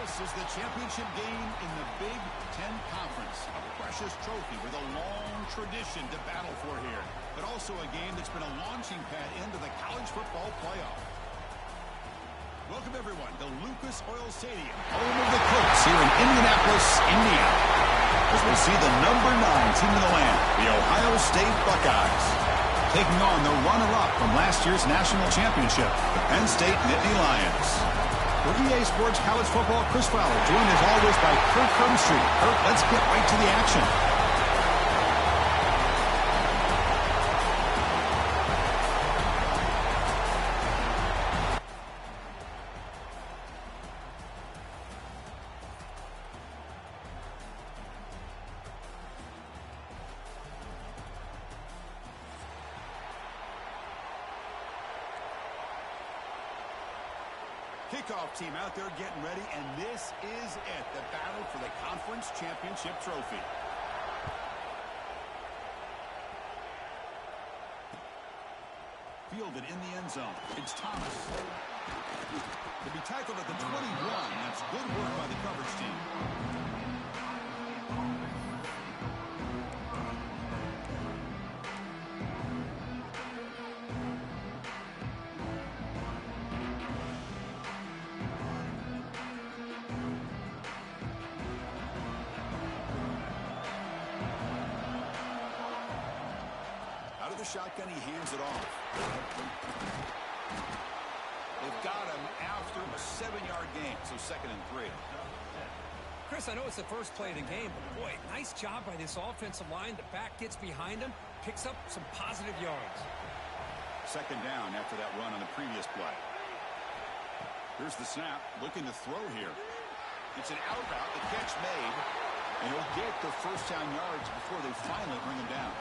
This is the championship game in the Big Ten Conference. A precious trophy with a long tradition to battle for here. But also a game that's been a launching pad into the college football playoff. Welcome, everyone, to Lucas Oil Stadium, home of the Colts here in Indianapolis, Indiana. As we see the number 9 team in the land, the Ohio State Buckeyes, taking on the runner-up from last year's national championship, the Penn State Nittany Lions. For EA Sports College Football, Chris Fowler, joined as always by Kirk Hermstreet. Kirk, let's get right to the action. Kickoff team out there getting ready, and this is it, the battle for the conference championship trophy. Fielded in the end zone. It's Thomas. To be tackled at the 21. That's good work by the coverage team. Shotgun, he hands it off. They've got him after a 7-yard gain, so 2nd and 3. Chris, I know it's the first play of the game, but boy, nice job by this offensive line. The back gets behind him, picks up some positive yards. 2nd down after that run on the previous play. Here's the snap, looking to throw here. It's an out route, the catch made, and he'll get the first down yards before they finally bring him down.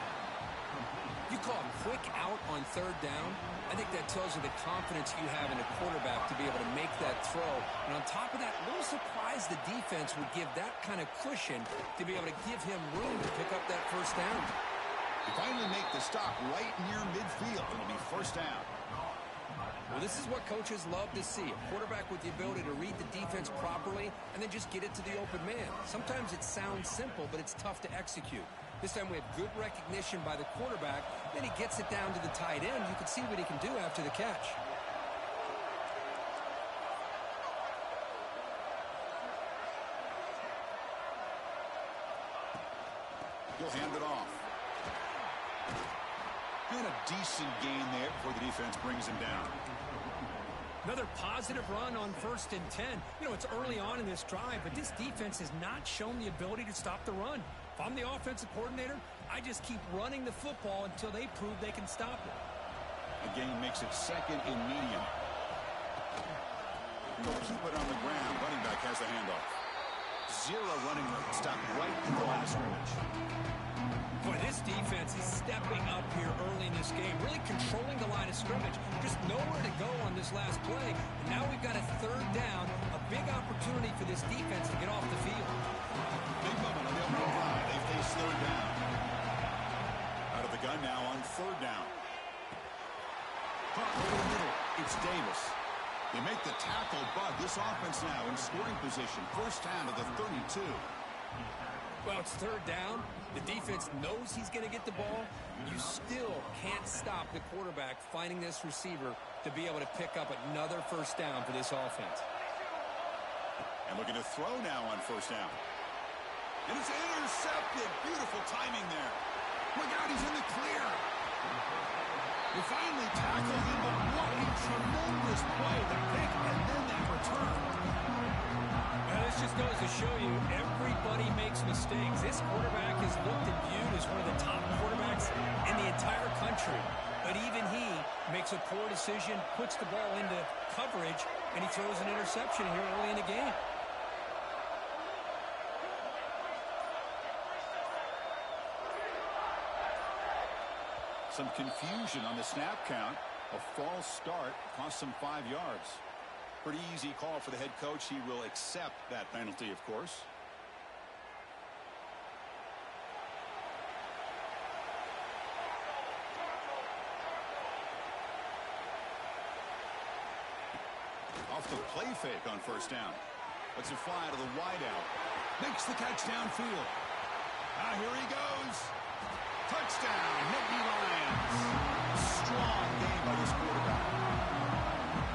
You call a quick out on 3rd down. I think that tells you the confidence you have in a quarterback to be able to make that throw. And on top of that, a little surprised the defense would give that kind of cushion to be able to give him room to pick up that first down. They finally make the stop right near midfield. It'll be first down. Well, this is what coaches love to see. A quarterback with the ability to read the defense properly and then just get it to the open man. Sometimes it sounds simple, but it's tough to execute. This time we have good recognition by the quarterback. Then he gets it down to the tight end. You can see what he can do after the catch. He'll hand it off. And a decent gain there before the defense brings him down. Another positive run on 1st and 10. You know, it's early on in this drive, but this defense has not shown the ability to stop the run. If I'm the offensive coordinator, I just keep running the football until they prove they can stop it. The game makes it 2nd and medium. They'll keep it on the ground. Running back has the handoff. 0 running room. Stopped right in the line of scrimmage. Boy, this defense is stepping up here early in this game, really controlling the line of scrimmage. Just nowhere to go on this last play. And now we've got a 3rd down, a big opportunity for this defense to get off the field. Big moment on the opening drive. They face 3rd down. Out of the gun now on 3rd down. Over the middle, it's Davis. They make the tackle, but this offense now in scoring position. First down to the 32. Well, it's 3rd down. The defense knows he's going to get the ball. You still can't stop the quarterback finding this receiver to be able to pick up another first down for this offense. And looking to throw now on 1st down. And it's intercepted. Beautiful timing there. Look out, he's in the clear. They finally tackled him, but what a tremendous play. The pick and then that return. Well, this just goes to show you everybody makes mistakes. This quarterback is looked and viewed as one of the top quarterbacks in the entire country. But even he makes a poor decision, puts the ball into coverage, and he throws an interception here early in the game. Some confusion on the snap count. A false start cost him 5 yards. Pretty easy call for the head coach. He will accept that penalty, of course. Off the play fake on 1st down. Let's it fly to the wideout. Makes the catch downfield. Here he goes. Touchdown, Nittany Lions. Strong game by this quarterback.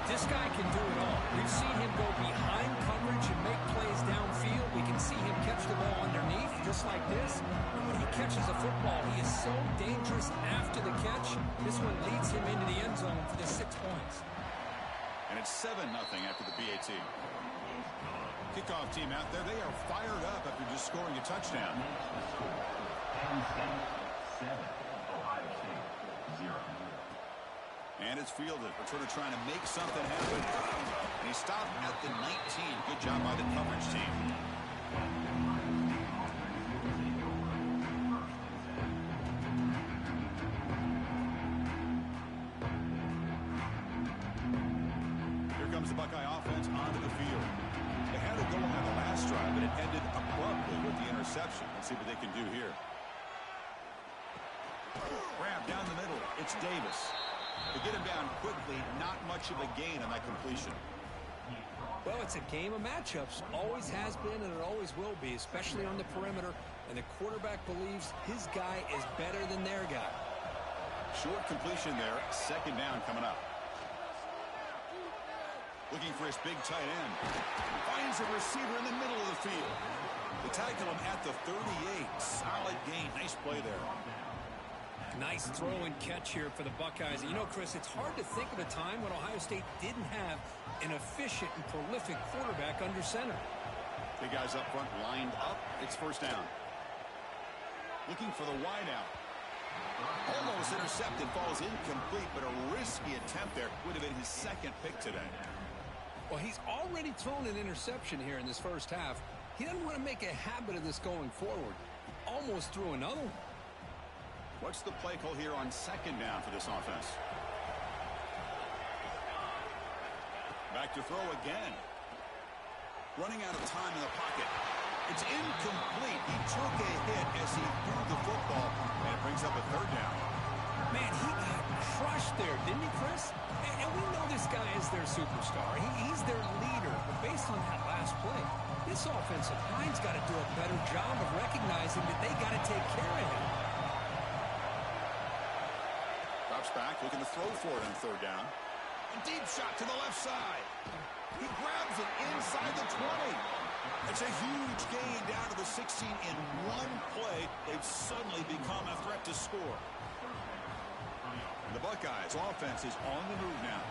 This guy can do it all. We've seen him go behind coverage and make plays downfield. We can see him catch the ball underneath, just like this. And when he catches a football, he is so dangerous after the catch. This one leads him into the end zone for the 6 points. And it's 7-0 after the PAT. Kickoff team out there, they are fired up after just scoring a touchdown. Penn State 7, Ohio State 0. And it's fielded. Returner trying to make something happen. And he stopped at the 19. Good job by the coverage team. Here comes the Buckeye offense onto the field. They had it going on the last drive, but it ended abruptly with the interception. Let's see what they can do here. Grab down the middle. It's Davis. They get him down quickly. Not much of a gain on that completion. Well, it's a game of matchups. Always has been, and it always will be, especially on the perimeter. And the quarterback believes his guy is better than their guy. Short completion there. Second down coming up. Looking for his big tight end. Finds a receiver in the middle of the field. They tackle him at the 38. Solid gain. Nice play there. Nice throw and catch here for the Buckeyes. And you know, Chris, it's hard to think of a time when Ohio State didn't have an efficient and prolific quarterback under center. The guys up front lined up. It's first down. Looking for the wideout. Almost intercepted. Falls incomplete, but a risky attempt there. Would have been his second pick today. Well, he's already thrown an interception here in this first half. He doesn't want to make a habit of this going forward. Almost threw another one. What's the play call here on second down for this offense? Back to throw again. Running out of time in the pocket. It's incomplete. He took a hit as he threw the football, and it brings up a third down. Man, he got crushed there, didn't he, Chris? And we know this guy is their superstar. He's their leader. But based on that last play, this offensive line's got to do a better job of recognizing that they got to take care of him. Drops back, looking to throw for it on third down. A deep shot to the left side. He grabs it inside the 20. It's a huge gain down to the 16 in one play. They've suddenly become a threat to score. The Buckeyes offense is on the move now.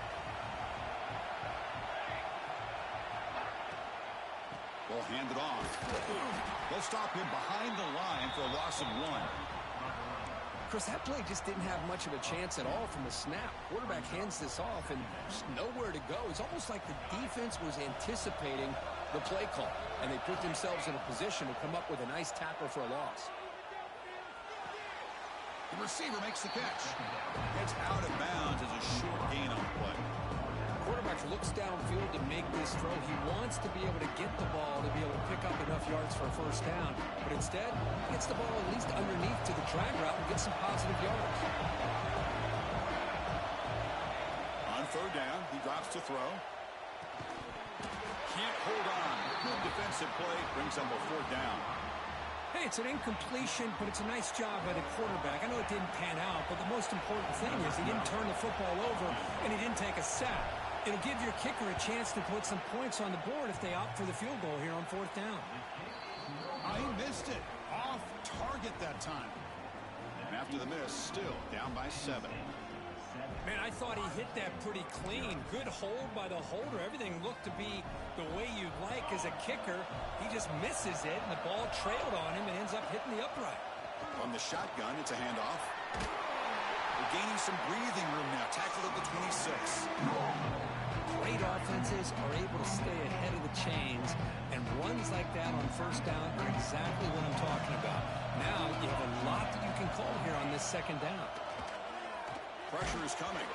Ball handed off. They'll stop him behind the line for a loss of 1. Chris, that play just didn't have much of a chance at all from the snap. Quarterback hands this off and just nowhere to go. It's almost like the defense was anticipating the play call, and they put themselves in a position to come up with a nice tackle for a loss. The receiver makes the catch. It's out of bounds as a short gain on the play. Quarterback looks downfield to make this throw. He wants to be able to get the ball to be able to pick up enough yards for a first down. But instead, he gets the ball at least underneath to the drag route and gets some positive yards. On third down, he drops to throw. Can't hold on. Good defensive play. Brings up a fourth down. Hey, it's an incompletion, but it's a nice job by the quarterback. I know it didn't pan out, but the most important thing is he didn't turn the football over and he didn't take a sack. It'll give your kicker a chance to put some points on the board if they opt for the field goal here on fourth down. He missed it. Off target that time. And after the miss, still down by 7. Man, I thought he hit that pretty clean. Good hold by the holder. Everything looked to be the way you'd like as a kicker. He just misses it, and the ball trailed on him and ends up hitting the upright. From the shotgun, it's a handoff. They're gaining some breathing room now. Tackled at the 26. Great offenses are able to stay ahead of the chains, and runs like that on first down are exactly what I'm talking about. Now you have a lot that you can call here on this second down. Pressure is coming.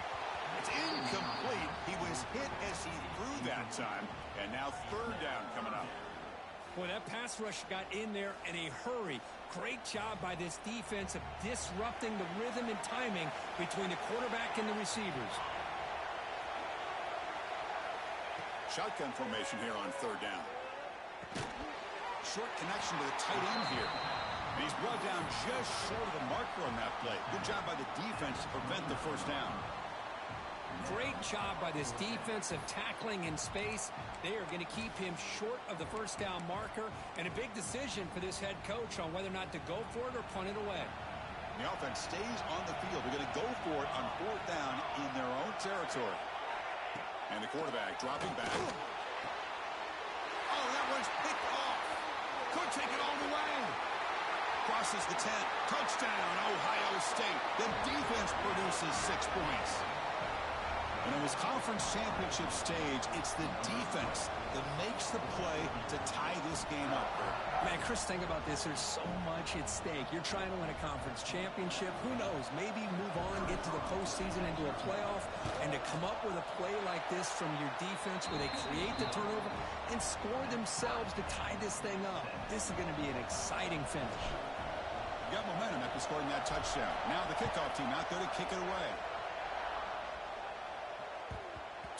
It's incomplete. He was hit as he threw that time, and now third down coming up. Boy, that pass rush got in there in a hurry. Great job by this defense of disrupting the rhythm and timing between the quarterback and the receivers. Shotgun formation here on third down. Short connection to the tight end here. And he's brought down just short of the marker on that play. Good job by the defense to prevent the first down. Great job by this defensive tackling in space. They are going to keep him short of the first down marker, and a big decision for this head coach on whether or not to go for it or punt it away. The offense stays on the field. They're going to go for it on fourth down in their own territory. And the quarterback dropping back. Oh, that one's picked off. Could take it all the way. Crosses the 10. Touchdown, Ohio State. The defense produces 6 points. And on this conference championship stage, it's the defense that makes the play to tie this game up. Man, Chris, think about this. There's so much at stake. You're trying to win a conference championship. Who knows? Maybe move on, get to the postseason, into a playoff, and to come up with a play like this from your defense where they create the turnover and score themselves to tie this thing up. This is going to be an exciting finish. You got momentum after scoring that touchdown. Now the kickoff team out there to kick it away.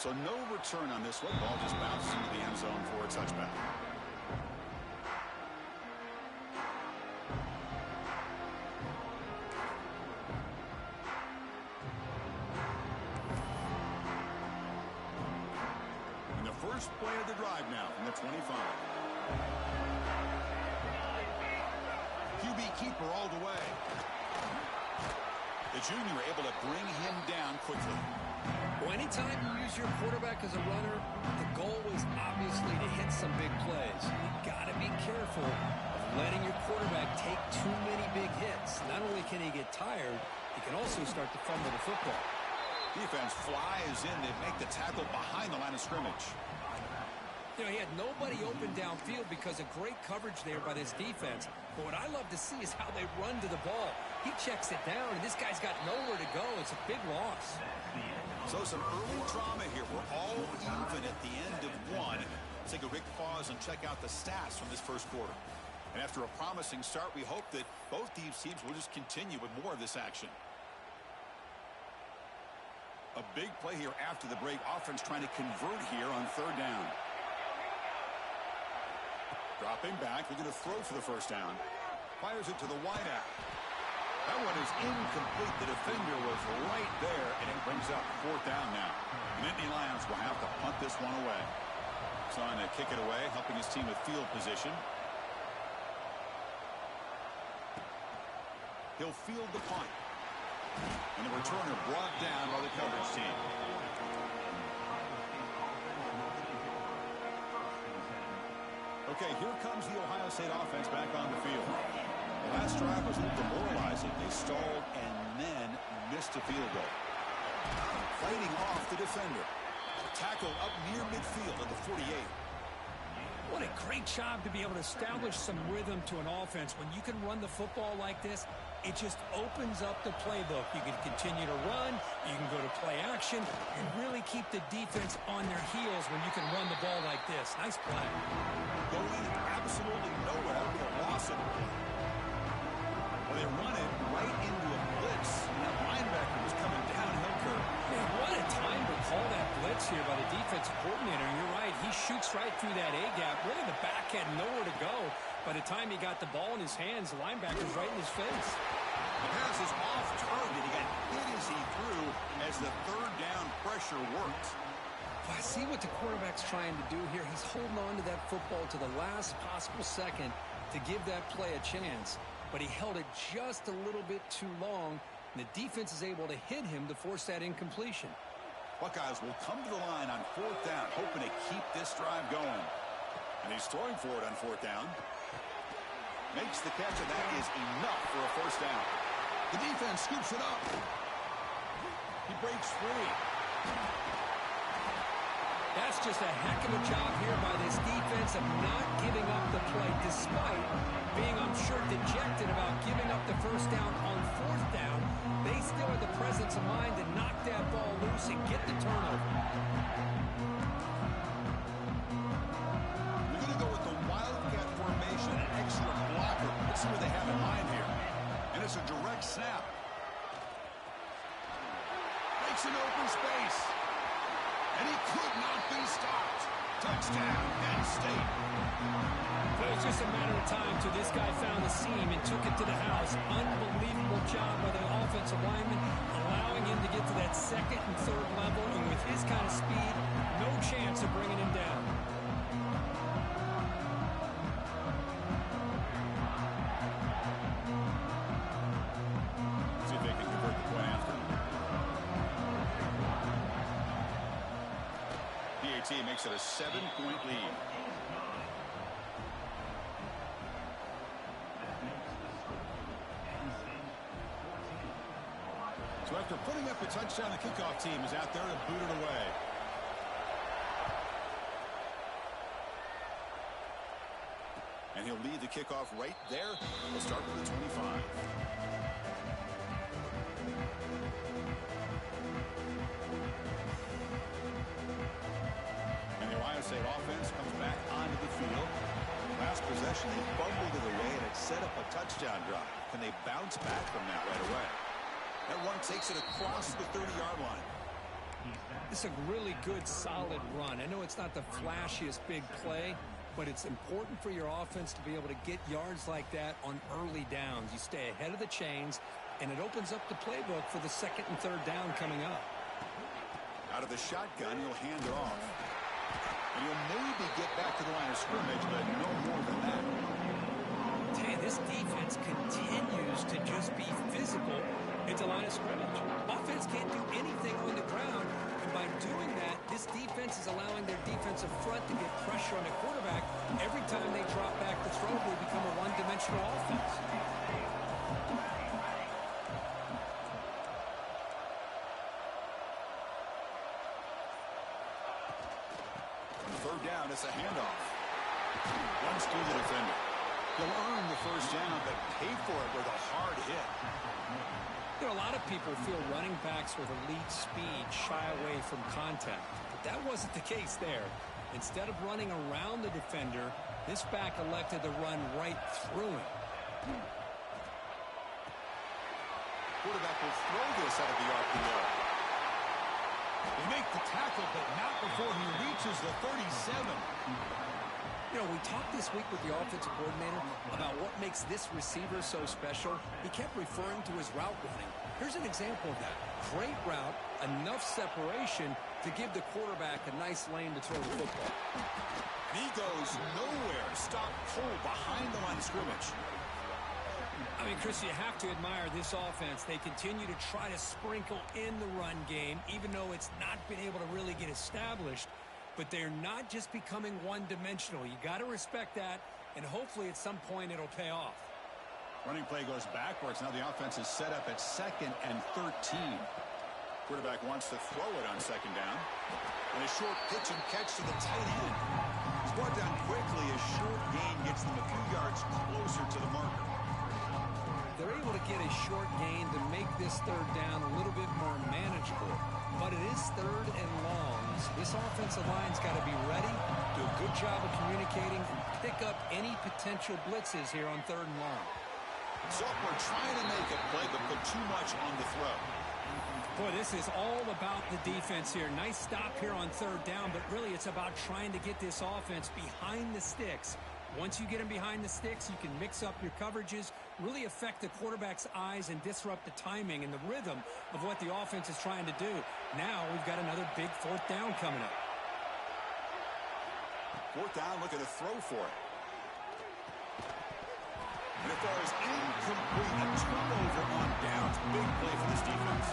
So no return on this one. Ball just bounces into the end zone for a touchback. And the first play of the drive now from the 25. QB keeper all the way. The junior able to bring him down quickly. Well, anytime you use your quarterback as a runner, the goal is obviously to hit some big plays. You've got to be careful of letting your quarterback take too many big hits. Not only can he get tired, he can also start to fumble the football. Defense flies in. They make the tackle behind the line of scrimmage. You know, he had nobody open downfield because of great coverage there by this defense. But what I love to see is how they run to the ball. He checks it down, and this guy's got nowhere to go. It's a big loss. So some early drama here. We're all even at the end of one. Let's take a quick pause and check out the stats from this first quarter. And after a promising start, we hope that both these teams will just continue with more of this action. A big play here after the break. Offense trying to convert here on third down. Dropping back, looking to throw for the first down. Fires it to the wideout. That one is incomplete. The defender was right there, and it brings up fourth down now. The Nittany Lions will have to punt this one away. Trying to kick it away, helping his team with field position. He'll field the punt. And the returner brought down by the coverage team. Okay, here comes the Ohio State offense back on the field. The last drive was a little demoralizing. They stalled and then missed a field goal. Fighting off the defender. Tackle up near midfield at the 48. What a great job to be able to establish some rhythm to an offense. When you can run the football like this, it just opens up the playbook. You can continue to run. You can go to play action and really keep the defense on their heels when you can run the ball like this. Nice play. Going absolutely nowhere with a loss of the play. Well, they run it right into a blitz. And that linebacker was coming downhill curve. Man, what a time to call that blitz here by the defensive coordinator. You're right. He shoots right through that A-gap. Really, the back had nowhere to go. By the time he got the ball in his hands, the linebacker's right in his face. The pass is off target. He got hit as he threw as the third down pressure worked. Well, I see what the quarterback's trying to do here. He's holding on to that football to the last possible second to give that play a chance. But he held it just a little bit too long, and the defense is able to hit him to force that incompletion. Buckeyes will come to the line on fourth down, hoping to keep this drive going. And he's throwing for it on fourth down. Makes the catch, and that is enough for a first down. The defense scoops it up. He breaks free. That's just a heck of a job here by this defense of not giving up the play, despite being, I'm sure, dejected about giving up the first down on fourth down. They still have the presence of mind to knock that ball loose and get the turnover. They're going to go with the wildcat formation, an extra blocker. Let's see what they have in mind here. And it's a direct snap. Makes an open space. And he could not be stopped. Touchdown, Penn State. time till this guy found the seam and took it to the house. Unbelievable job by the offensive lineman, allowing him to get to that second and third level. And with his kind of speed, no chance of bringing him down. See if they can convert the point after. PAT makes it a 7-point lead. So after putting up a touchdown, the kickoff team is out there to boot it away. And he'll lead the kickoff right there. We'll start with the 25. And the Ohio State offense comes back onto the field. Last possession, they bumbled it away, and it set up a touchdown drive. Can they bounce back from that right away? That run takes it across the 30-yard line. It's a really good, solid run. I know it's not the flashiest big play, but it's important for your offense to be able to get yards like that on early downs. You stay ahead of the chains, and it opens up the playbook for the second and third down coming up. Out of the shotgun, he'll hand it off. And he'll maybe get back to the line of scrimmage, but no more than that. Hey, this defense continues to just be physical at the line of scrimmage. Offense can't do anything on the ground, and by doing that, this defense is allowing their defensive front to get pressure on the quarterback. Every time they drop back to throw, they become a one-dimensional offense. On third down, it's a handoff. Runs through the defender. He'll earn the first down, but pay for it with a hard hit. You know, a lot of people feel running backs with elite speed shy away from contact. But that wasn't the case there. Instead of running around the defender, this back elected to run right through him. Quarterback will throw this out of the RPO. They make the tackle, but not before he reaches the 37. You know, we talked this week with the offensive coordinator about what makes this receiver so special. He kept referring to his route running. Here's an example of that. Great route, enough separation to give the quarterback a nice lane to throw the football. And he goes nowhere. Stop cold behind the line of scrimmage. I mean, Chris, you have to admire this offense. They continue to try to sprinkle in the run game, even though it's not been able to really get established. But they're not just becoming one-dimensional. You got to respect that, and hopefully at some point it'll pay off. Running play goes backwards. Now the offense is set up at 2nd and 13. Quarterback wants to throw it on 2nd down. And a short pitch and catch to the tight end. It's brought down quickly. A short gain gets them a few yards closer to the marker. They're able to get a short gain to make this third down a little bit more manageable. But it is 3rd and long. So this offensive line's got to be ready, do a good job of communicating, and pick up any potential blitzes here on 3rd and long. So we're trying to make a play, but put too much on the throw. Boy, this is all about the defense here. Nice stop here on 3rd down, but really it's about trying to get this offense behind the sticks. Once you get them behind the sticks, you can mix up your coverages, really affect the quarterback's eyes and disrupt the timing and the rhythm of what the offense is trying to do. Now we've got another big 4th down coming up. 4th down, looking to throw for it. And it falls incomplete. A turnover on downs. Big play for this defense.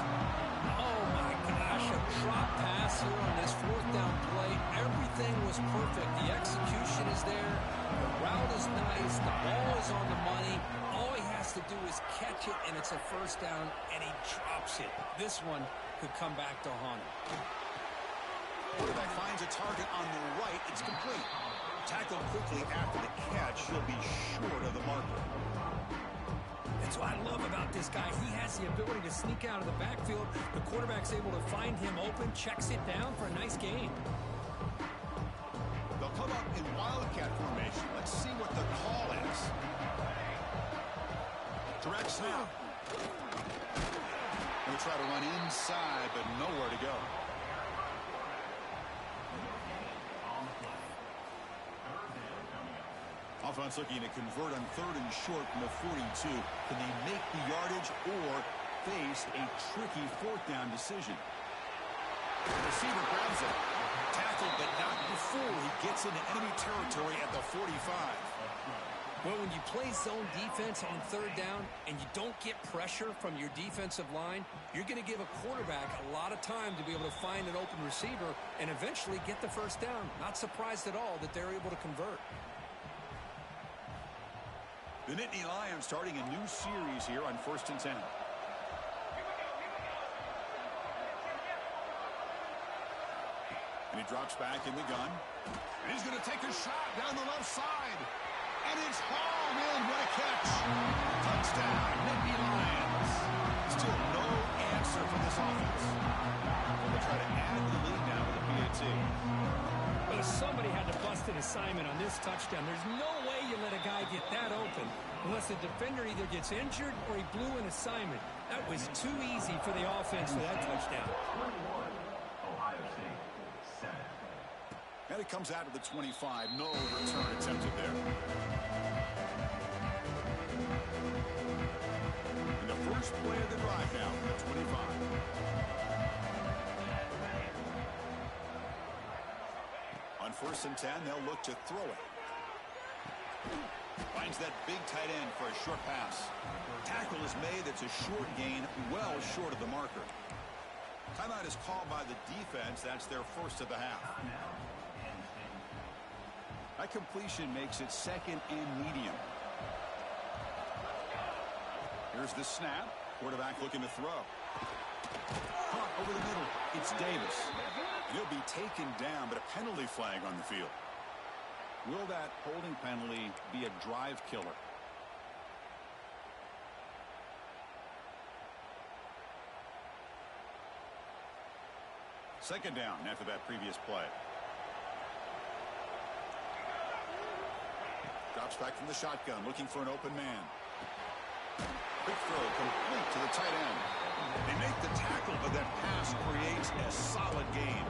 Oh, my gosh. A drop pass here on this 4th down play. Everything was perfect. The execution is there. The route is nice. The ball is on the money. All he has to do is catch it, and it's a 1st down, and he drops it. This one could come back to haunt him. Quarterback finds a target on the right. It's complete. Tackled quickly after the catch. He'll be short of the marker. That's what I love about this guy. He has the ability to sneak out of the backfield. The quarterback's able to find him open, checks it down for a nice gain. They'll come up in wildcat formation. Let's see what the call is. Direct snap. Going to try to run inside, but nowhere to go. Offense looking to convert on 3rd and short from the 42. Can they make the yardage or face a tricky 4th down decision? The receiver grabs it. Tackled, but not before he gets into enemy territory at the 45. Well, when you play zone defense on 3rd down and you don't get pressure from your defensive line, you're going to give a quarterback a lot of time to be able to find an open receiver and eventually get the 1st down. Not surprised at all that they're able to convert. The Nittany Lions starting a new series here on 1st and 10. And he drops back in the gun. And he's going to take a shot down the left side. And it's hauled in. What a catch. Touchdown, Nittany Lions. Still no answer for this offense. They'll try to add to the lead now with a PAT. Well, somebody had to bust an assignment on this touchdown. There's no way you let a guy get that open unless the defender either gets injured or he blew an assignment. That was too easy for the offense for that touchdown. 21, Ohio State, 7. And it comes out of the 25. No return attempted there. And the first play of the drive now from the 25. On 1st and 10, they'll look to throw it. Finds that big tight end for a short pass. Tackle is made. It's a short gain, well short of the marker. Timeout is called by the defense. That's their 1st of the half. That completion makes it 2nd and medium. Here's the snap. Quarterback looking to throw. Caught over the middle. It's Davis. He'll be taken down, but a penalty flag on the field. Will that holding penalty be a drive killer? Second down after that previous play. Drops back from the shotgun, looking for an open man. Quick throw, complete to the tight end. They make the tackle, but that pass creates a solid gain.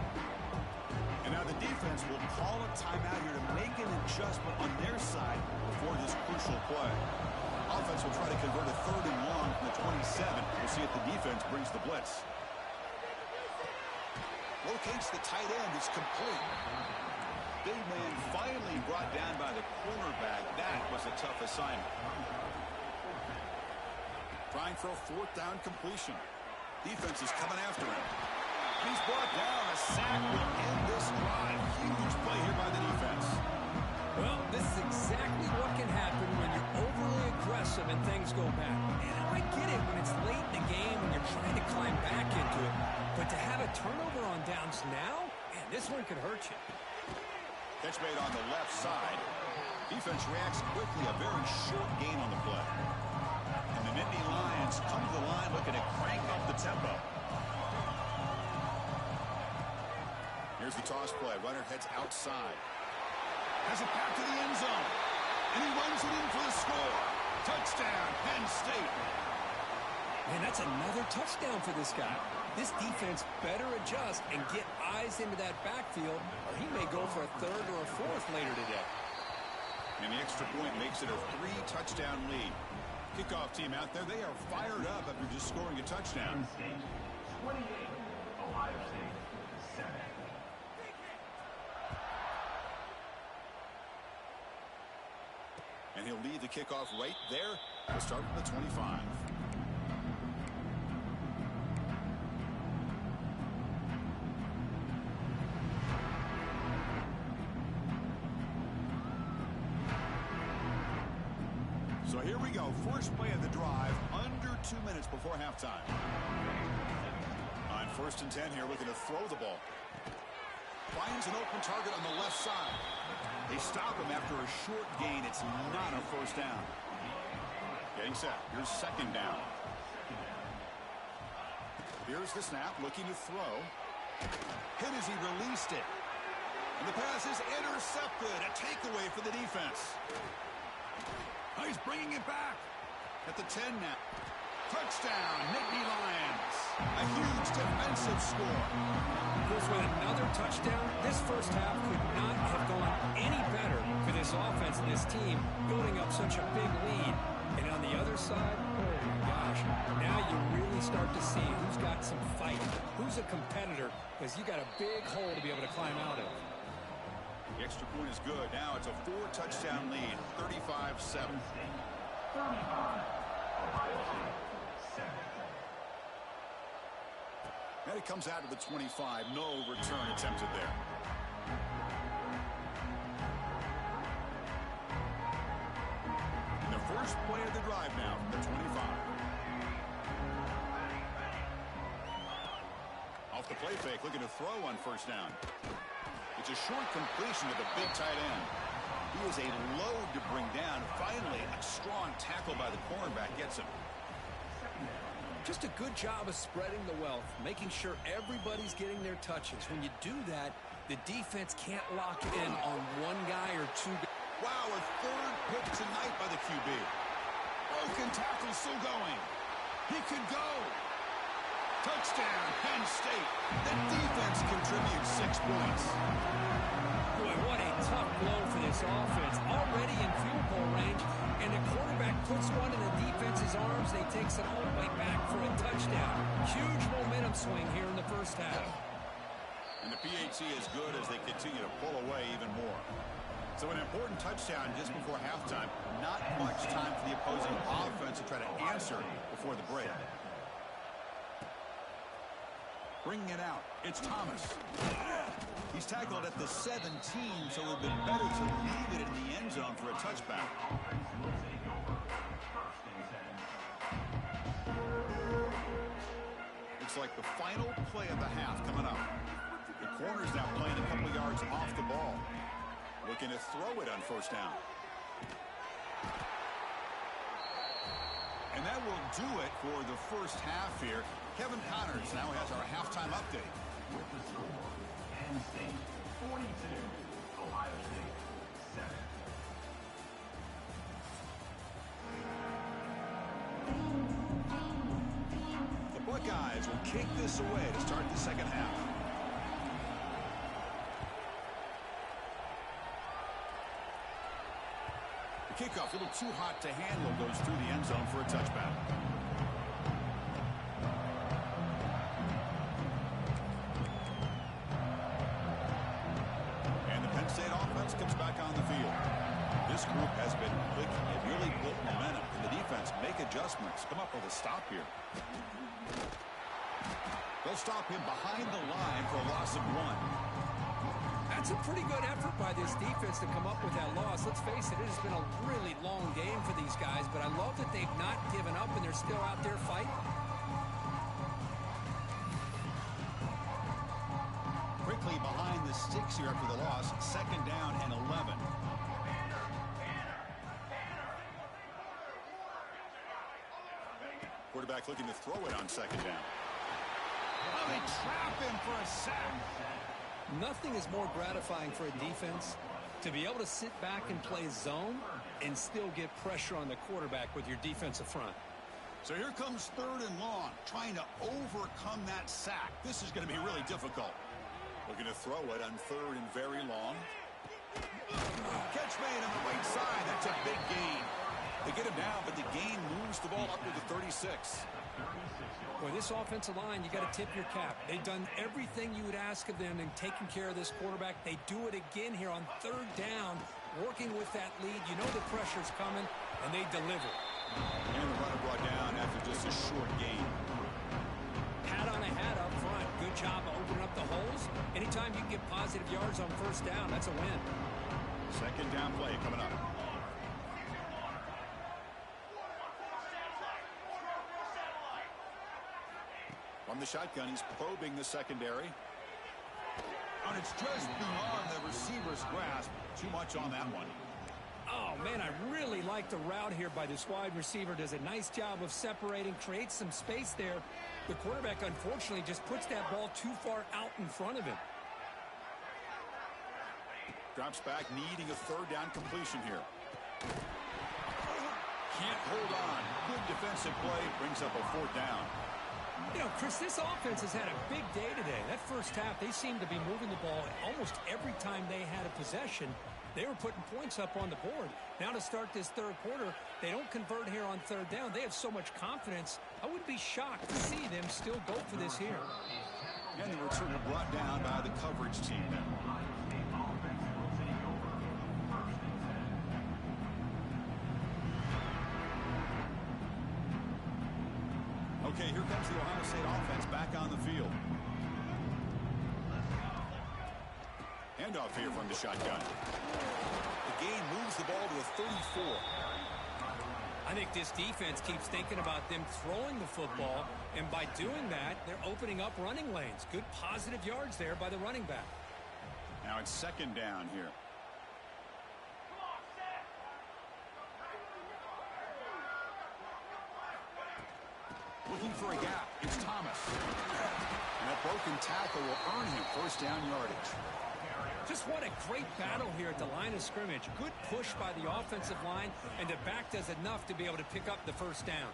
And now the defense will call a timeout here to make an adjustment on their side before this crucial play. Offense will try to convert a 3rd and long from the 27. We'll see if the defense brings the blitz. Locates the tight end. It's complete. Big man finally brought down by the cornerback. That was a tough assignment. Trying for a 4th down completion. Defense is coming after him. And he's brought down. A sack will end this drive. Huge play here by the defense. Well, this is exactly what can happen when you're overly aggressive and things go bad. And I get it when it's late in the game and you're trying to climb back into it. But to have a turnover on downs now, man, this one could hurt you. Catch made on the left side. Defense reacts quickly. A very short gain on the play. And the Nittany Lions come to the line looking to crank up the tempo. Here's the toss play. Runner heads outside. Has it back to the end zone. And he runs it in for the score. Touchdown, Penn State. Man, that's another touchdown for this guy. This defense better adjust and get eyes into that backfield, or he may go for a 3rd or a 4th later today. And the extra point makes it a 3-touchdown lead. Kickoff team out there, they are fired up after just scoring a touchdown. Penn State, 28, Ohio State, 7. And he'll lead the kickoff right there. We'll start from the 25. So here we go. First play of the drive, under 2 minutes before halftime. On 1st and 10 here, looking to throw the ball. Finds an open target on the left side. They stop him after a short gain. It's not a 1st down. Getting set. Here's 2nd down. Here's the snap, looking to throw. Hit as he released it. And the pass is intercepted. A takeaway for the defense. Oh, he's bringing it back at the 10 now. Touchdown, Nittany Lions. A huge defensive score. Goes with another touchdown. This first half could not have gone any better for this offense. and this team building up such a big lead. And on the other side, oh my gosh, now you really start to see who's got some fight, who's a competitor, because you got a big hole to be able to climb out of. The extra point is good. Now it's a 4-touchdown lead, 35-7. 35. Ohio State, 7. And it comes out to the 25. No return attempted there. And the first play of the drive now from the 25. Off the play fake, looking to throw on first down. It's a short completion to the big tight end. He is a load to bring down. Finally, a strong tackle by the cornerback gets him. Just a good job of spreading the wealth, making sure everybody's getting their touches. When you do that, the defense can't lock in on one guy or two guys. Wow, a third pick tonight by the QB. Broken tackle still going. He could go. Touchdown, Penn State. The defense contributes 6 points. Boy, what a tough blow for this offense. Already in field goal range, and the quarterback puts one in the defense's arms. They takes it all the way back for a touchdown. Huge momentum swing here in the first half. And the PAT is good as they continue to pull away even more. So an important touchdown just before halftime. Not much time for the opposing offense to try to answer before the break. Bringing it out, it's Thomas. He's tackled at the 17, so it would have been better to leave it in the end zone for a touchback. Looks like the final play of the half coming up. The corner's now playing a couple yards off the ball. Looking to throw it on first down. And that will do it for the first half here. Kevin Connors now has our halftime update. With the score, Penn State 42, Ohio State 7. The Buckeyes will kick this away to start the second half. The kickoff, a little too hot to handle, goes through the end zone for a touchback. Comes back on the field. This group has been clicking. They've really built momentum. And the defense make adjustments. Come up with a stop here. They'll stop him behind the line for a loss of 1. That's a pretty good effort by this defense to come up with that loss. Let's face it, it has been a really long game for these guys, but I love that they've not given up and they're still out there fighting. Quickly behind the sticks here after the loss. Second down and 11. Quarterback looking to throw it on second down. Oh, they trap him for a sack. Nothing is more gratifying for a defense to be able to sit back and play zone and still get pressure on the quarterback with your defensive front. So here comes third and long, trying to overcome that sack. This is going to be really difficult. Looking to throw it on third and very long. Catch made on the right side. That's a big gain. They get him down, but the gain moves the ball up to the 36. Boy, this offensive line, you got to tip your cap. They've done everything you would ask of them in taking care of this quarterback. They do it again here on third down, working with that lead. You know the pressure's coming, and they deliver. And the runner brought down after just a short gain. Hat on a hat up front. Good job of opening up the holes. Anytime you can get positive yards on first down, that's a win. Second down play coming up. From the shotgun, he's probing the secondary. And it's just beyond the receiver's grasp. Too much on that one. Oh, man, I really like the route here by this wide receiver. Does a nice job of separating, creates some space there. The quarterback, unfortunately, just puts that ball too far out in front of him. Drops back, needing a third down completion here. Can't hold on. Good defensive play, brings up a fourth down. You know, Chris, this offense has had a big day today. That first half, they seemed to be moving the ball almost every time they had a possession. They were putting points up on the board. Now to start this third quarter, they don't convert here on third down. They have so much confidence. I wouldn't be shocked to see them still go for this here. And the returner brought down by the coverage team now. Okay, here comes the Ohio State offense back on the field. Handoff here from the shotgun. The game moves the ball to a 34. I think this defense keeps thinking about them throwing the football, and by doing that, they're opening up running lanes. Good positive yards there by the running back. Now it's second down here. Looking for a gap. It's Thomas. And a broken tackle will earn him first down yardage. Just what a great battle here at the line of scrimmage. Good push by the offensive line, and the back does enough to be able to pick up the first down.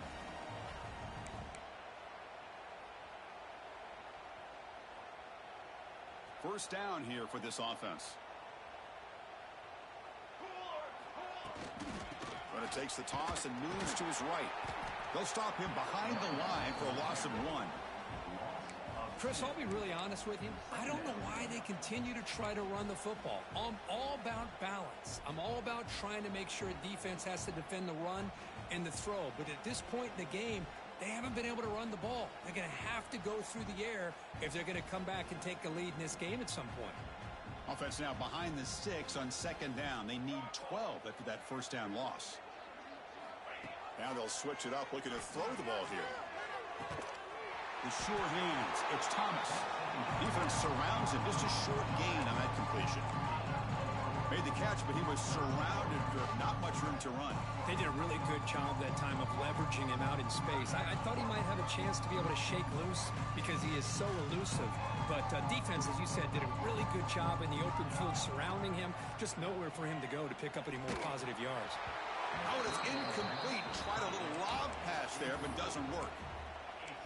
First down here for this offense. But it takes the toss and moves to his right. They'll stop him behind the line for a loss of 1. Chris, I'll be really honest with you. I don't know why they continue to try to run the football. I'm all about balance. I'm all about trying to make sure defense has to defend the run and the throw. But at this point in the game, they haven't been able to run the ball. They're going to have to go through the air if they're going to come back and take a lead in this game at some point. Offense now behind the 6 on second down. They need 12 after that first down loss. Now they'll switch it up, looking to throw the ball here. The sure hands. It's Thomas. Defense surrounds him. Just a short gain on that completion. Made the catch, but he was surrounded with not much room to run. They did a really good job that time of leveraging him out in space. I thought he might have a chance to be able to shake loose because he is so elusive. But defense, as you said, did a really good job in the open field surrounding him. Just nowhere for him to go to pick up any more positive yards. Oh, it's incomplete. Tried a little lob pass there, but doesn't work.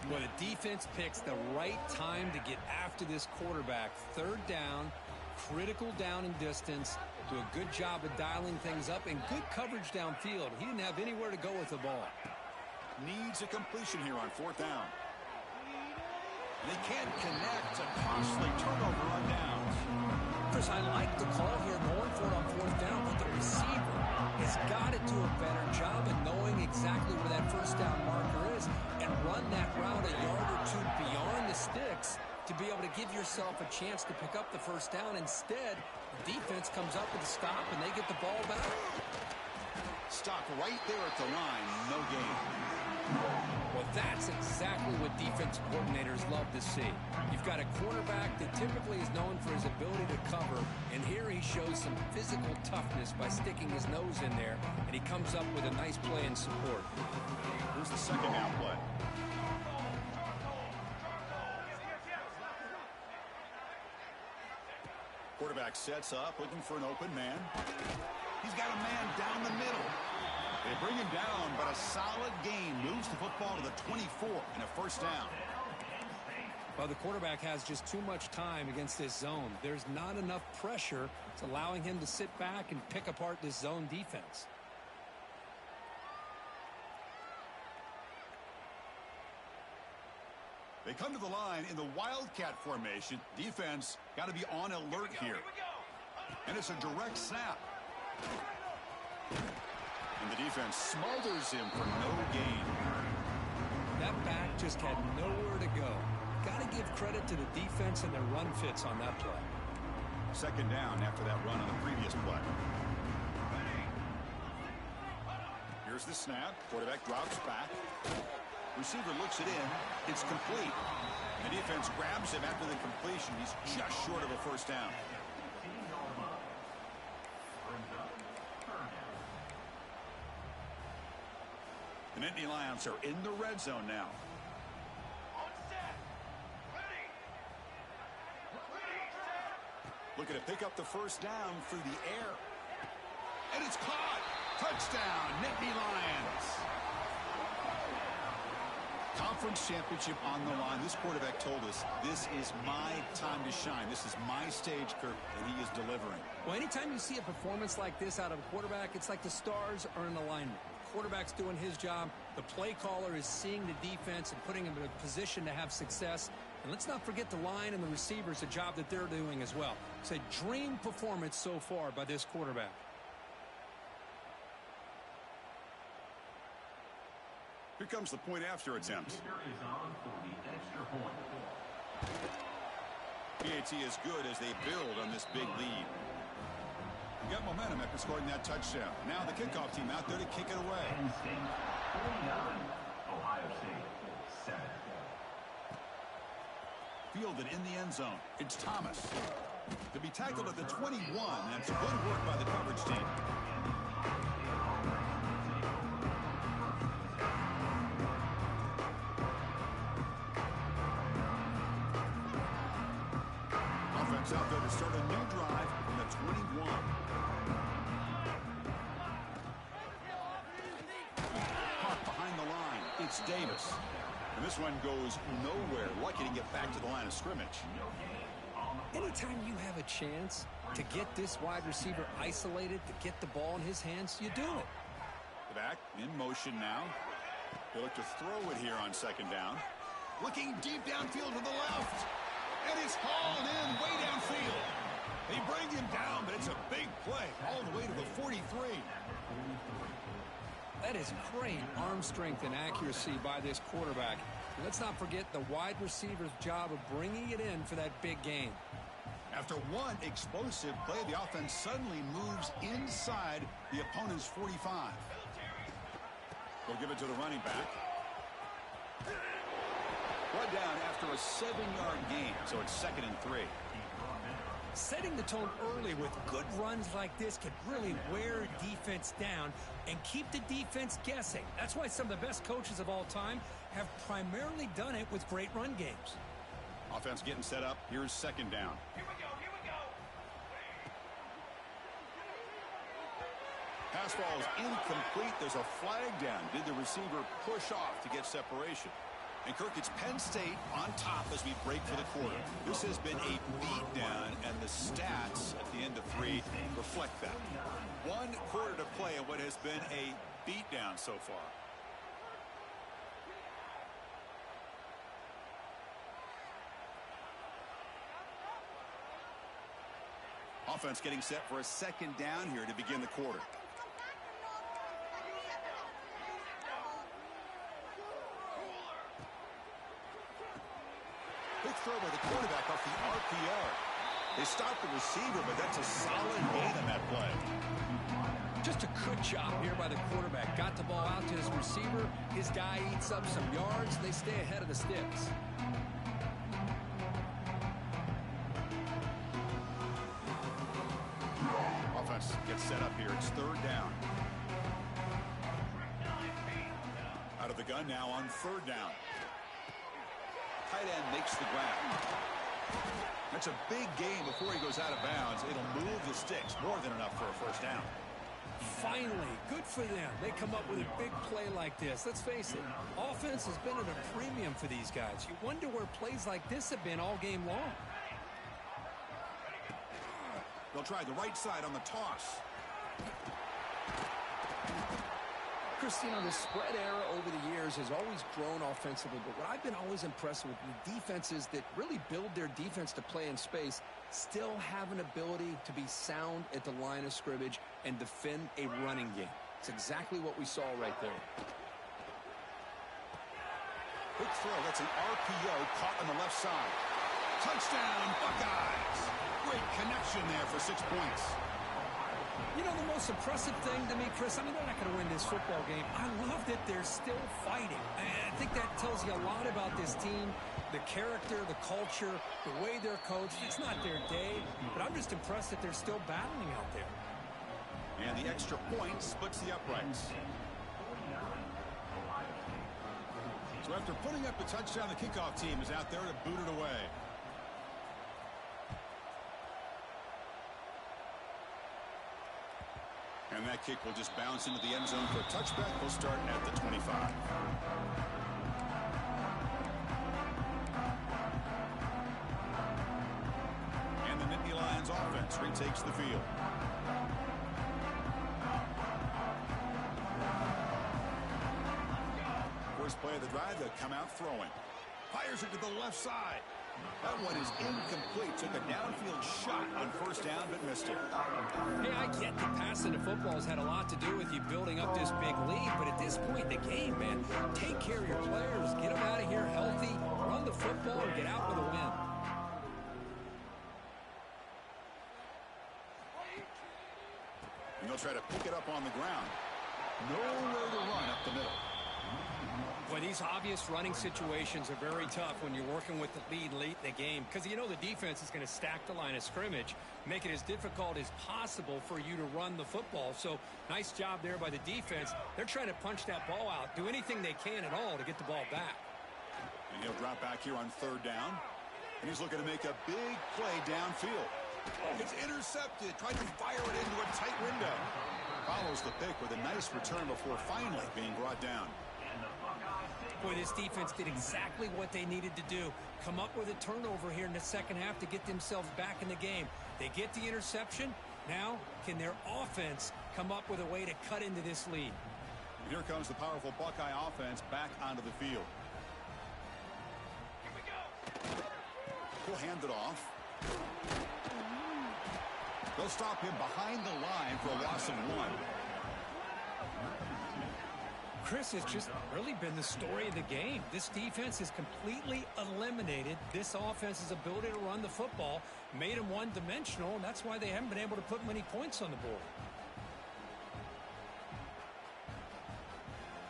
Well, the defense picks the right time to get after this quarterback. Third down, critical down and distance. Do a good job of dialing things up and good coverage downfield. He didn't have anywhere to go with the ball. Needs a completion here on fourth down. They can't connect. A costly turnover on downs. Chris, I like the call here going for it on fourth down, but the receiver has got to do a better job of knowing exactly where that first down marker is and run that route a yard or two beyond the sticks to be able to give yourself a chance to pick up the first down. Instead, the defense comes up with a stop and they get the ball back. Stop right there at the line. No gain. Well, that's exactly what defense coordinators love to see. You've got a quarterback that typically is known for his ability to cover, and here he shows some physical toughness by sticking his nose in there, and he comes up with a nice play in support. Here's the second down play. Quarterback sets up, looking for an open man. He's got a man down the middle. They bring him down, but a solid gain moves the football to the 24 and a first down. Well, the quarterback has just too much time against this zone. There's not enough pressure. It's allowing him to sit back and pick apart this zone defense. They come to the line in the Wildcat formation. Defense got to be on alert here. And it's a direct snap. And the defense smothers him for no gain. That back just had nowhere to go. Got to give credit to the defense and their run fits on that play. Second down after that run on the previous play. Here's the snap. Quarterback drops back. Receiver looks it in. It's complete. The defense grabs him after the completion. He's just short of a first down. The Nittany Lions are in the red zone now. Looking to pick up the first down through the air. And it's caught. Touchdown, Nittany Lions. Conference championship on the line. This quarterback told us, this is my time to shine. This is my stage, Kirk, and he is delivering. Well, anytime you see a performance like this out of a quarterback, it's like the stars are in alignment. The quarterback's doing his job. The play caller is seeing the defense and putting him in a position to have success. And let's not forget the line and the receivers, the job that they're doing as well. It's a dream performance so far by this quarterback. Here comes the point after attempt. Is on for the extra point. PAT is good as they build on this big lead. You got momentum after scoring that touchdown. Now the kickoff team out there to kick it away. Penn State 49, Ohio State 7. Fielded in the end zone. It's Thomas. To be tackled at the 21. That's good work by the coverage team. Offense out there to start a new drive from the 21. Caught behind the line. It's Davis. And this one goes nowhere. Lucky to get back to the line of scrimmage. Anytime you have a chance to get this wide receiver isolated, to get the ball in his hands, you do it. Back in motion now. They look to throw it here on second down. Looking deep downfield to the left. And it's hauled in way downfield. They bring him down, but it's a big play all the way to the 43. That is great arm strength and accuracy by this quarterback. And let's not forget the wide receiver's job of bringing it in for that big game. After one explosive play, the offense suddenly moves inside the opponent's 45. They'll give it to the running back. Brought down after a 7-yard gain, so it's 2nd and 3. Setting the tone early with good runs like this can really wear defense down and keep the defense guessing. That's why some of the best coaches of all time have primarily done it with great run games. Offense getting set up. Here's second down. Here we go, here we go. Pass ball is incomplete. There's a flag down. Did the receiver push off to get separation? And Kirk, it's Penn State on top as we break for the quarter. This has been a beatdown, and the stats at the end of 3 reflect that. 1 quarter to play in what has been a beatdown so far. Offense getting set for a second down here to begin the quarter. Big throw by the quarterback off the RPO. They stopped the receiver, but that's a solid gain on that play. Just a good job here by the quarterback. Got the ball out to his receiver. His guy eats up some yards. They stay ahead of the sticks. Offense gets set up here. It's 3rd down. Out of the gun now on 3rd down. Tight end makes the grab. That's a big gain before he goes out of bounds. It'll move the sticks. More than enough for a 1st down. Finally, good for them. They come up with a big play like this. Let's face it, offense has been at a premium for these guys. You wonder where plays like this have been all game long. They'll try the right side on the toss. Christina, the spread era over the years has always grown offensively, but what I've been always impressed with the defenses that really build their defense to play in space still have an ability to be sound at the line of scrimmage and defend a running game. It's exactly what we saw right there. Quick throw. That's an RPO caught on the left side. Touchdown, Buckeyes. Great connection there for 6 points. You know, the most impressive thing to me, Chris, I mean, they're not going to win this football game. I love that they're still fighting. I think that tells you a lot about this team, the character, the culture, the way they're coached. It's not their day, but I'm just impressed that they're still battling out there. And the extra point splits the uprights. So after putting up the touchdown, the kickoff team is out there to boot it away. And that kick will just bounce into the end zone for a touchback. We'll start at the 25. offense retakes the field. First play of the drive, they'll come out throwing. Fires it to the left side. That one is incomplete. Took a downfield shot on first down, but missed it. Hey, I get that passing the football has had a lot to do with you building up this big lead, but at this point in the game, man, take care of your players. Get them out of here healthy, run the football, and get out with a win. And they'll try to pick it up on the ground. Nowhere to run up the middle. Well, these obvious running situations are very tough when you're working with the lead late in the game because you know the defense is going to stack the line of scrimmage, make it as difficult as possible for you to run the football. So nice job there by the defense. They're trying to punch that ball out, do anything they can at all to get the ball back. And he'll drop back here on third down. And he's looking to make a big play downfield. It's intercepted, trying to fire it into a tight window. Follows the pick with a nice return before finally being brought down. Boy, this defense did exactly what they needed to do. Come up with a turnover here in the second half to get themselves back in the game. They get the interception. Now, can their offense come up with a way to cut into this lead? And here comes the powerful Buckeye offense back onto the field. Here we go. He'll hand it off. They'll stop him behind the line for a loss of 1. Chris, has just really been the story of the game. This defense has completely eliminated this offense's ability to run the football, made them one-dimensional, and that's why they haven't been able to put many points on the board.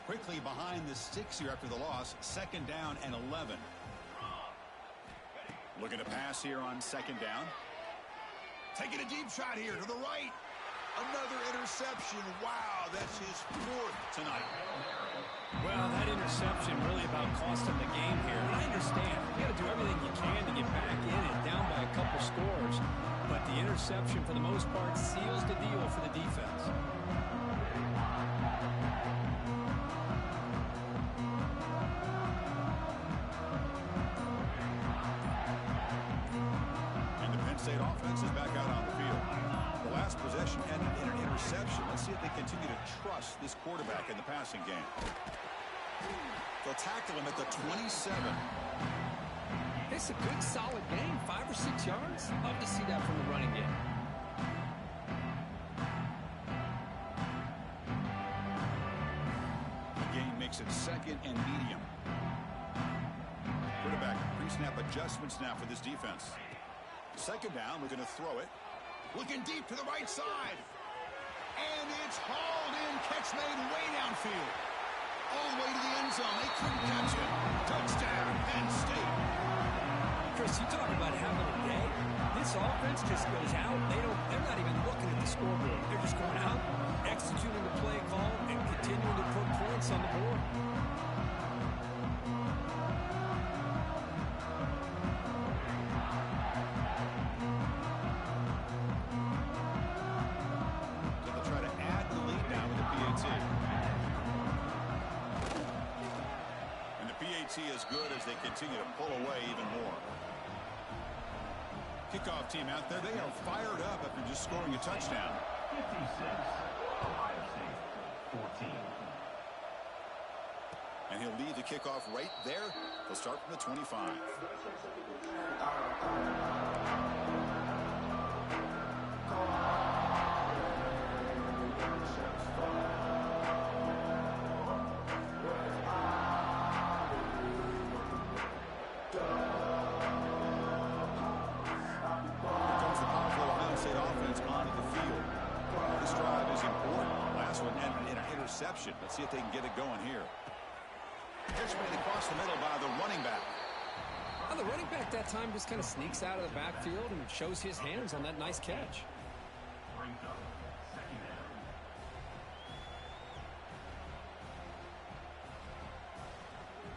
Quickly behind the sticks here after the loss, second down and 11. Looking to pass here on second down. Taking a deep shot here to the right. Another interception. Wow, that's his 4th tonight. Well, that interception really about cost them the game here. And I understand. You got to do everything you can to get back in and down by a couple scores. But the interception, for the most part, seals the deal for the defense. And the Penn State offense is back out on the field. The last possession ended in an interception. Let's see if they continue to trust this quarterback in the passing game. They'll tackle him at the 27. It's a good, solid game. 5 or 6 yards. Love to see that from the running game. The game makes it second and medium. Quarterback pre-snap adjustments now for this defense. Second down, we're going to throw it. Looking deep to the right side. And it's hauled in. Catch made way downfield. All the way to the end zone. They couldn't catch it. Touchdown, Penn State. Chris, you talk about having a day. This offense just goes out. They're not even looking at the scoreboard. They're just going out, executing the play call, and continuing to put points on the board. As good as they continue to pull away even more. Kickoff team out there. They are fired up after just scoring a touchdown. 56, Ohio State, 14. And he'll lead the kickoff right there. He'll start from the 25. Let's see if they can get it going here. Pitch made across the middle by the running back. Well, the running back that time just kind of sneaks out of the backfield and shows his hands on that nice catch.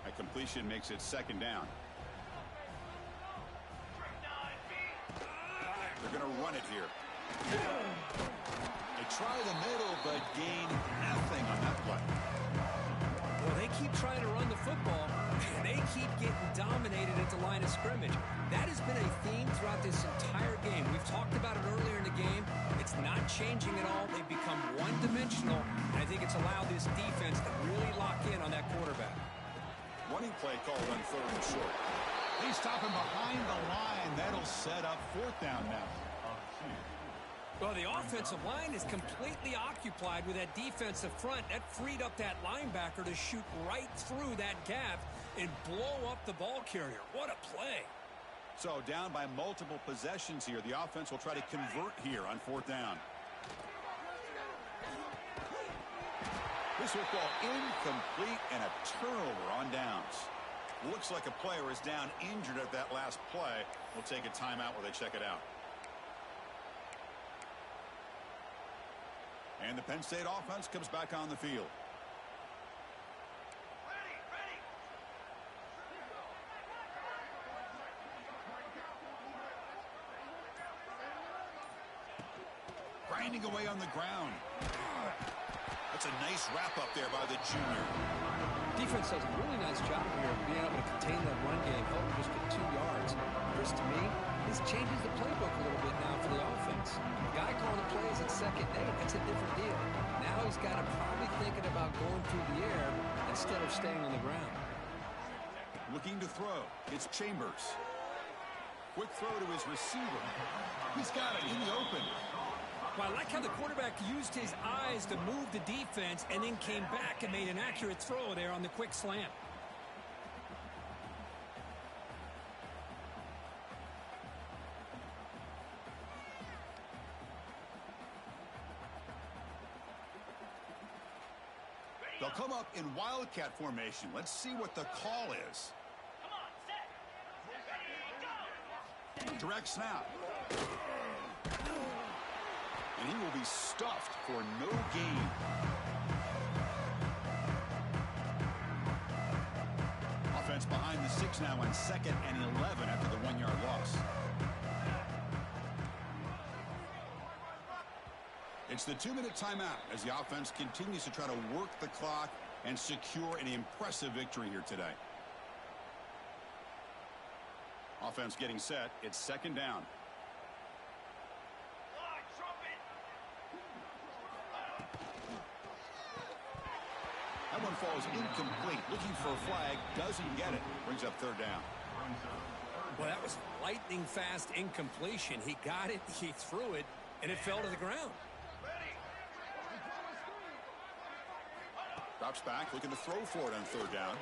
A completion makes it second down. They're going to run it here. They try the middle, but gain nothing on that play. Well, they keep trying to run the football, and they keep getting dominated at the line of scrimmage. That has been a theme throughout this entire game. We've talked about it earlier not changing at all. They've become one-dimensional, and I think it's allowed this defense to really lock in on that quarterback. Running play called on 3rd and short. He's stopping behind the line. That'll set up 4th down now. Well, the offensive line is completely occupied with that defensive front. That freed up that linebacker to shoot right through that gap and blow up the ball carrier. What a play. So down by multiple possessions here. The offense will try to convert here on 4th down. This football incomplete and a turnover on downs. Looks like a player is down injured at that last play. We'll take a timeout while they check it out. And the Penn State offense comes back on the field. Grinding away on the ground. That's a nice wrap up there by the junior. Defense does a really nice job here of being able to contain that run game, held him just at 2 yards. Chris, to me, this changes the playbook a little bit now for the offense. The guy calling the plays at 2nd and 8, that's a different deal. Now he's got to probably thinking about going through the air instead of staying on the ground. Looking to throw. It's Chambers. Quick throw to his receiver. He's got it in the open. Well, I like how the quarterback used his eyes to move the defense and then came back and made an accurate throw there on the quick slant. They'll come up in wildcat formation. Let's see what the call is. Direct snap. And he will be stuffed for no gain. Offense behind the 6 now on 2nd and 11 after the 1-yard loss. It's the 2-minute timeout as the offense continues to try to work the clock and secure an impressive victory here today. Offense getting set. It's 2nd down. That one falls incomplete. Looking for a flag. Doesn't get it. Brings up 3rd down. Well, that was lightning fast incompletion. He got it, he threw it, and it fell to the ground. Drops back, looking to throw for it on 3rd down.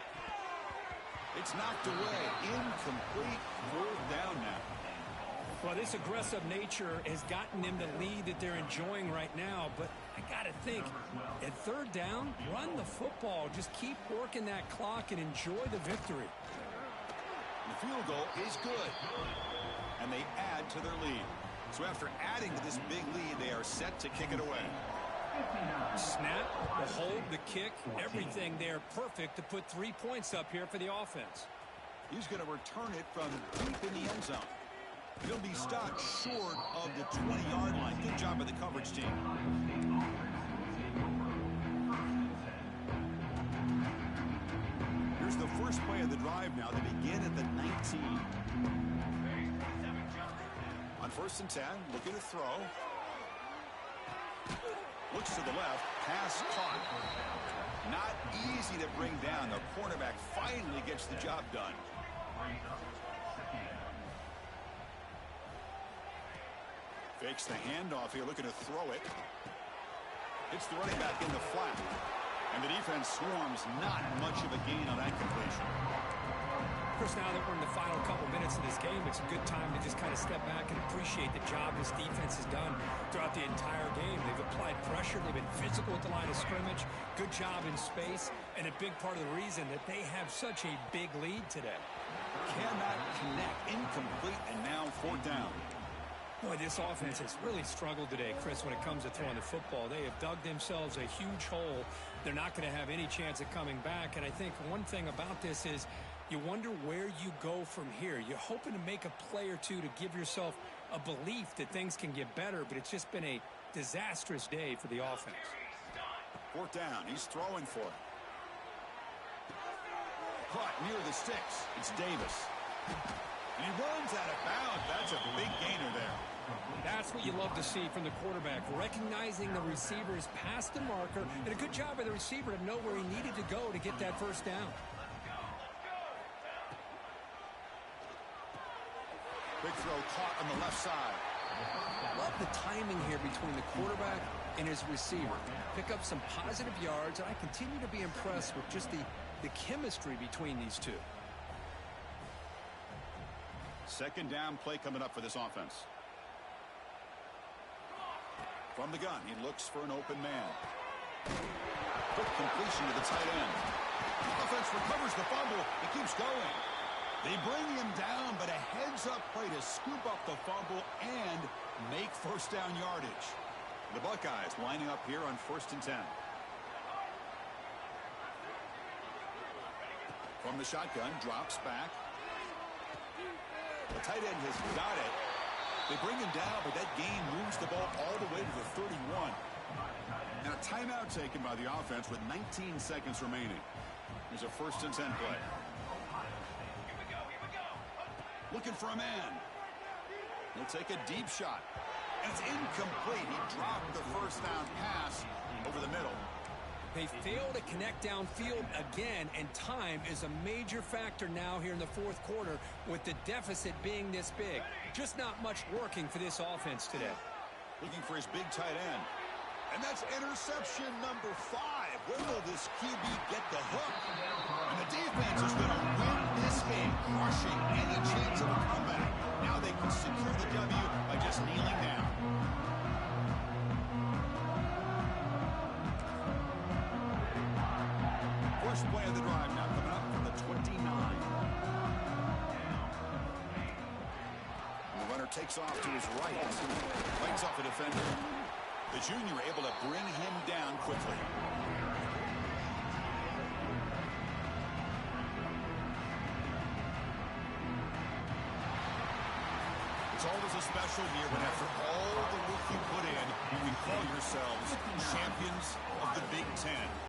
It's knocked away. Incomplete. 4th down now. Well, this aggressive nature has gotten them the lead that they're enjoying right now, but I got to think, at 3rd down, run the football. Just keep working that clock and enjoy the victory. The field goal is good, and they add to their lead. So after adding to this big lead, they are set to kick it away. Snap, the hold, the kick, everything there perfect to put 3 points up here for the offense. He's going to return it from deep in the end zone. He'll be stopped short of the 20-yard line. Good job by the coverage team. Here's the first play of the drive now. They begin at the 19. On 1st and 10, looking to throw. Looks to the left. Pass caught. Not easy to bring down. The cornerback finally gets the job done. Fakes the handoff here, looking to throw it. It's the running back in the flat. And the defense swarms. Not much of a gain on that completion. Of course, now that we're in the final couple minutes of this game, it's a good time to just kind of step back and appreciate the job this defense has done throughout the entire game. They've applied pressure. They've been physical at the line of scrimmage. Good job in space. And a big part of the reason that they have such a big lead today. Cannot connect. Incomplete, and now 4th down. Boy, this offense has really struggled today, Chris, when it comes to throwing the football. They have dug themselves a huge hole. They're not going to have any chance of coming back. And I think one thing about this is you wonder where you go from here. You're hoping to make a play or two to give yourself a belief that things can get better, but it's just been a disastrous day for the offense. 4th down. He's throwing for it. Caught near the sticks. It's Davis. And he runs out of bounds. That's a big gainer there. That's what you love to see from the quarterback, recognizing the receiver's past the marker, and a good job by the receiver to know where he needed to go to get that first down. Big throw caught on the left side. Love the timing here between the quarterback and his receiver. Pick up some positive yards, and I continue to be impressed with just the chemistry between these two. Second down play coming up for this offense. From the gun, he looks for an open man. Quick completion to the tight end. The offense recovers the fumble. It keeps going. They bring him down, but a heads-up play to scoop up the fumble and make first down yardage. The Buckeyes lining up here on 1st and 10. From the shotgun, drops back. The tight end has got it. They bring him down, but that gain moves the ball all the way to the 31. And a timeout taken by the offense with 19 seconds remaining. Here's a 1st and 10 play. Looking for a man. He'll take a deep shot. And it's incomplete. He dropped the first down pass over the middle. They fail to connect downfield again, and time is a major factor now here in the 4th quarter with the deficit being this big. Just not much working for this offense today. Looking for his big tight end. And that's interception number 5. When will this QB get the hook? And the defense is going to win this game, crushing any chance of a comeback. Now they can secure the W by just kneeling down. First play of the drive now coming up from the 29. And the runner takes off to his right. Fights off a defender. The junior able to bring him down quickly. It's always a special year when after all the work you put in, you can call yourselves champions of the Big Ten.